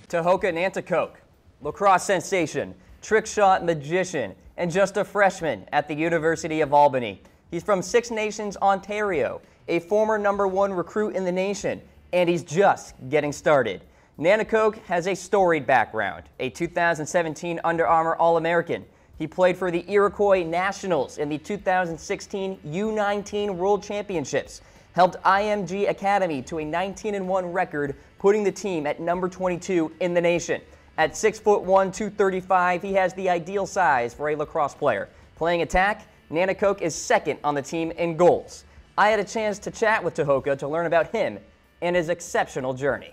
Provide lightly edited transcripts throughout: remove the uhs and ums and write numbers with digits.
Tehoka Nanticoke, lacrosse sensation, trick shot magician, and just a freshman at the University of Albany. He's from Six Nations, Ontario, a former #1 recruit in the nation, and he's just getting started. Nanticoke has a storied background, a 2017 Under Armour All-American. He played for the Iroquois Nationals in the 2016 U19 World Championships, helped IMG Academy to a 19-1 record, putting the team at number 22 in the nation. At 6'1", 235, he has the ideal size for a lacrosse player. Playing attack, Nanticoke is second on the team in goals. I had a chance to chat with Tehoka to learn about him and his exceptional journey.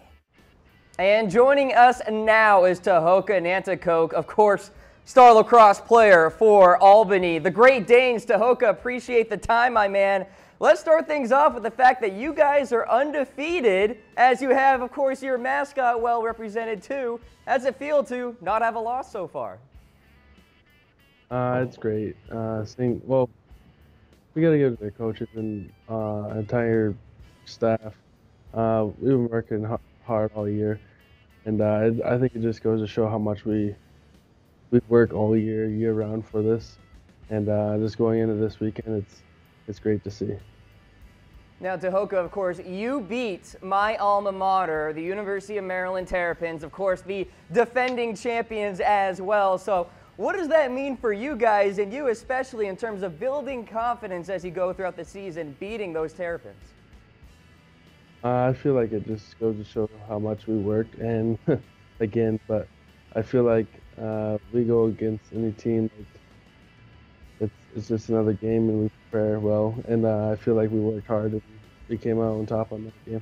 And joining us now is Tehoka Nanticoke, of course, star lacrosse player for Albany. The Great Danes. Tehoka, appreciate the time, my man. Let's start things off with the fact that you guys are undefeated, as you have, of course, your mascot well represented too. How does it feel to not have a loss so far? It's great. Well, we got to give it to the coaches and entire staff. We've been working hard all year, and I think it just goes to show how much we work all year round for this, and just going into this weekend, it's great to see. Now, Tehoka, of course, you beat my alma mater, the University of Maryland Terrapins, of course, the defending champions as well. So what does that mean for you guys, and you especially, in terms of building confidence as you go throughout the season, beating those Terrapins? I feel like it just goes to show how much we worked, and again, but I feel like we go against any team, it's just another game, and we prepare well, and I feel like we worked hard and we came out on top on that game.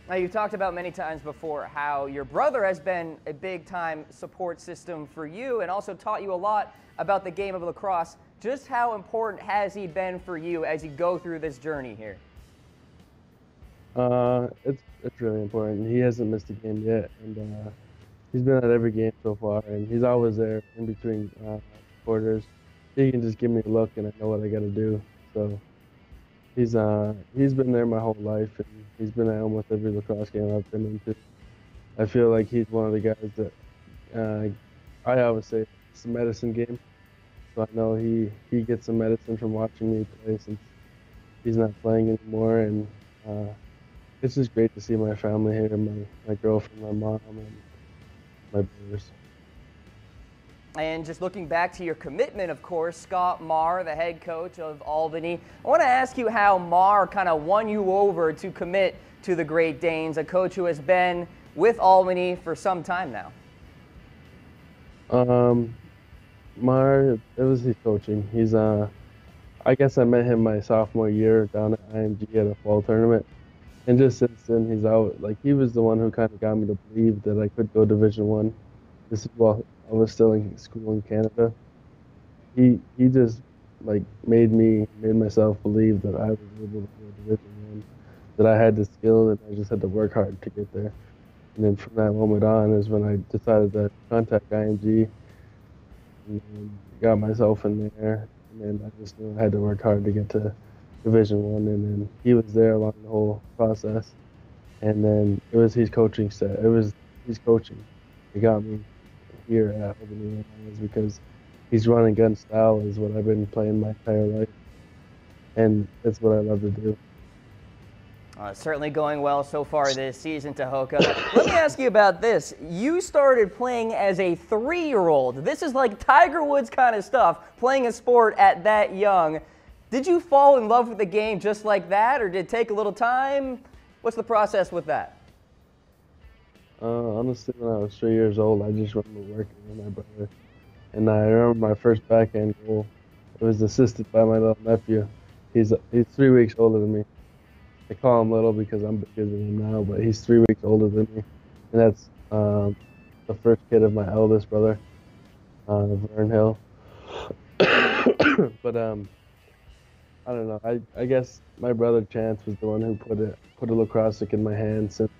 Now, you've talked about many times before how your brother has been a big-time support system for you and also taught you a lot about the game of lacrosse. Just how important has he been for you as you go through this journey here? It's really important. He hasn't missed a game yet, and he's been at every game so far, and he's always there in between quarters. He can just give me a look, and I know what I got to do. So he's been there my whole life, and he's been at almost every lacrosse game I've been into. I feel like he's one of the guys that I always say it's a medicine game. So I know he gets some medicine from watching me play since he's not playing anymore, and it's just great to see my family here, my girlfriend, my mom, and my brothers. And just looking back to your commitment, of course, Scott Marr, the head coach of Albany, I want to ask you how Marr kind of won you over to commit to the Great Danes, a coach who has been with Albany for some time now. Marr, it was his coaching. He's I guess I met him my sophomore year down at IMG at a fall tournament. And just since then, he's out. Like, he was the one who kind of got me to believe that I could go Division I. This is while I was still in school in Canada. He just like made myself believe that I was able to go Division I, that I had the skill, and I just had to work hard to get there. And then from that moment on is when I decided to contact IMG and got myself in there. And then I just knew I had to work hard to get to Division I, and then he was there along the whole process. And then it was his coaching set. It was his coaching. It got me here at Albany because his run and gun style is what I've been playing my entire life, and that's what I love to do. Certainly going well so far this season, Tehoka. Let me ask you about this. You started playing as a 3-year-old. This is like Tiger Woods kind of stuff, playing a sport at that young. Did you fall in love with the game just like that, or did it take a little time? What's the process with that? Honestly, when I was 3 years old, I just remember working with my brother. And I remember my first backhand goal. It was assisted by my little nephew. He's 3 weeks older than me. I call him little because I'm bigger than him now, but he's 3 weeks older than me. And that's the first kid of my eldest brother, Vern Hill. But I don't know. I guess my brother Chance was the one who put a lacrosse stick in my hand since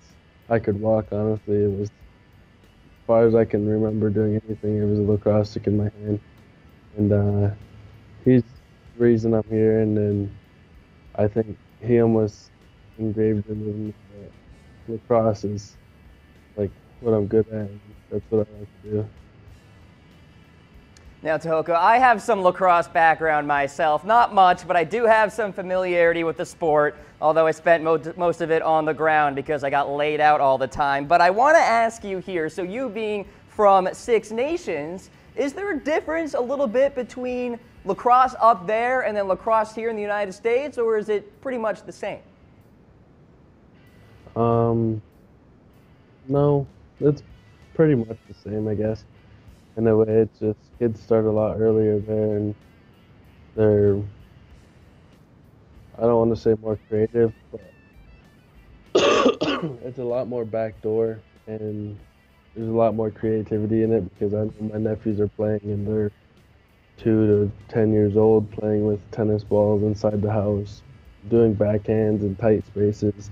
I could walk. Honestly, it was, as far as I can remember doing anything, it was a lacrosse stick in my hand. And he's the reason I'm here. And then I think he almost engraved in me that lacrosse is like what I'm good at. And that's what I like to do. Now, Tehoka, I have some lacrosse background myself. Not much, but I do have some familiarity with the sport, although I spent most of it on the ground because I got laid out all the time. But I want to ask you here, so you being from Six Nations, is there a difference a little bit between lacrosse up there and then lacrosse here in the United States, or is it pretty much the same? No, it's pretty much the same, I guess. In a way, it's just kids start a lot earlier there, and they're, I don't want to say more creative, but it's a lot more backdoor, and there's a lot more creativity in it because I know my nephews are playing, and they're 2 to 10 years old playing with tennis balls inside the house, doing backhands in tight spaces.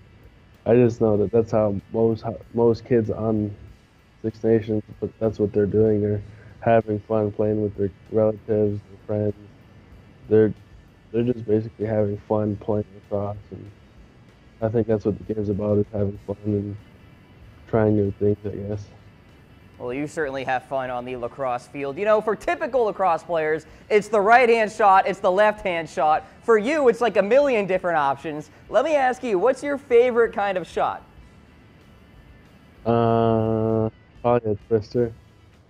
I just know that that's how most kids on Six Nations, but that's what they're doing. They're having fun playing with their relatives, their friends. They're just basically having fun playing lacrosse, and I think that's what the game's about, is having fun and trying new things, I guess. Well, you certainly have fun on the lacrosse field. You know, for typical lacrosse players, it's the right-hand shot, it's the left-hand shot. For you, it's like a million different options. Let me ask you, what's your favorite kind of shot? Probably a twister.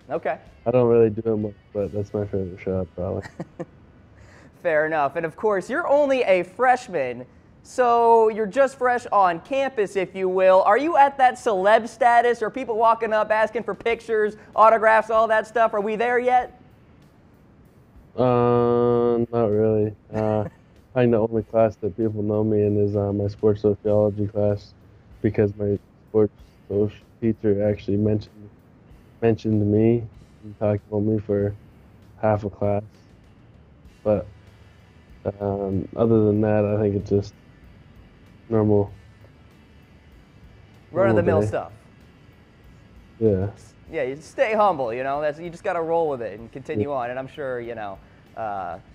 Okay. I don't really do it much, but that's my favorite shot, probably. Fair enough. And of course, you're only a freshman, so you're just fresh on campus, if you will. Are you at that celeb status? Are people walking up asking for pictures, autographs, all that stuff? Are we there yet? Not really. I think the only class that people know me in is my sports sociology class, because my sports social teacher actually mentioned me and talked about me for half a class. But other than that, I think it's just normal Run-of-the-mill day. stuff. Yeah. Yeah, you stay humble, you know. You just got to roll with it and continue on. And I'm sure, you know,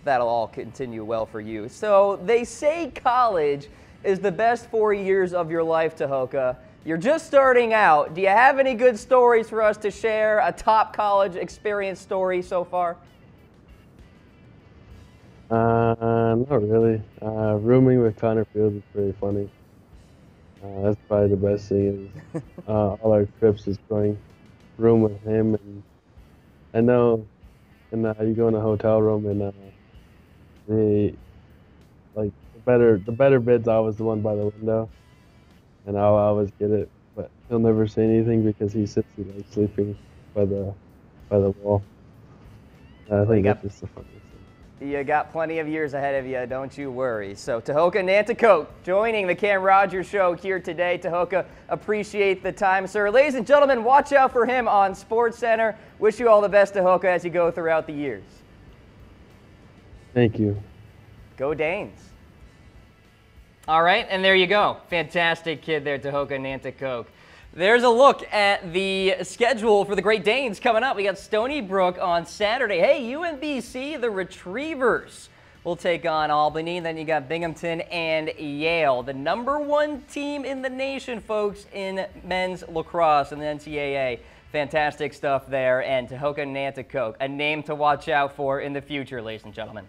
that'll all continue well for you. So they say college is the best 4 years of your life, Tehoka. You're just starting out. Do you have any good stories for us to share? A top college experience story so far? Not really. Rooming with Connor Fields is pretty funny. That's probably the best thing. Is all our trips is going room with him, and I know, and you go in a hotel room, and the better bed's always the one by the window, and I'll always get it, but he'll never say anything because he like sleeping by the wall. I think that's just the funniest thing. You got plenty of years ahead of you, don't you worry. So Tehoka Nanticoke joining the Cam Rogers Show here today. Tehoka, appreciate the time, sir. Ladies and gentlemen, watch out for him on SportsCenter. Wish you all the best, Tehoka, as you go throughout the years. Thank you. Go Danes. All right, and there you go. Fantastic kid there, Tehoka Nanticoke. There's a look at the schedule for the Great Danes coming up. We got Stony Brook on Saturday. Hey, UMBC, the Retrievers, will take on Albany. Then you got Binghamton and Yale, the #1 team in the nation, folks, in men's lacrosse in the NCAA. Fantastic stuff there. And Tehoka Nanticoke, a name to watch out for in the future, ladies and gentlemen.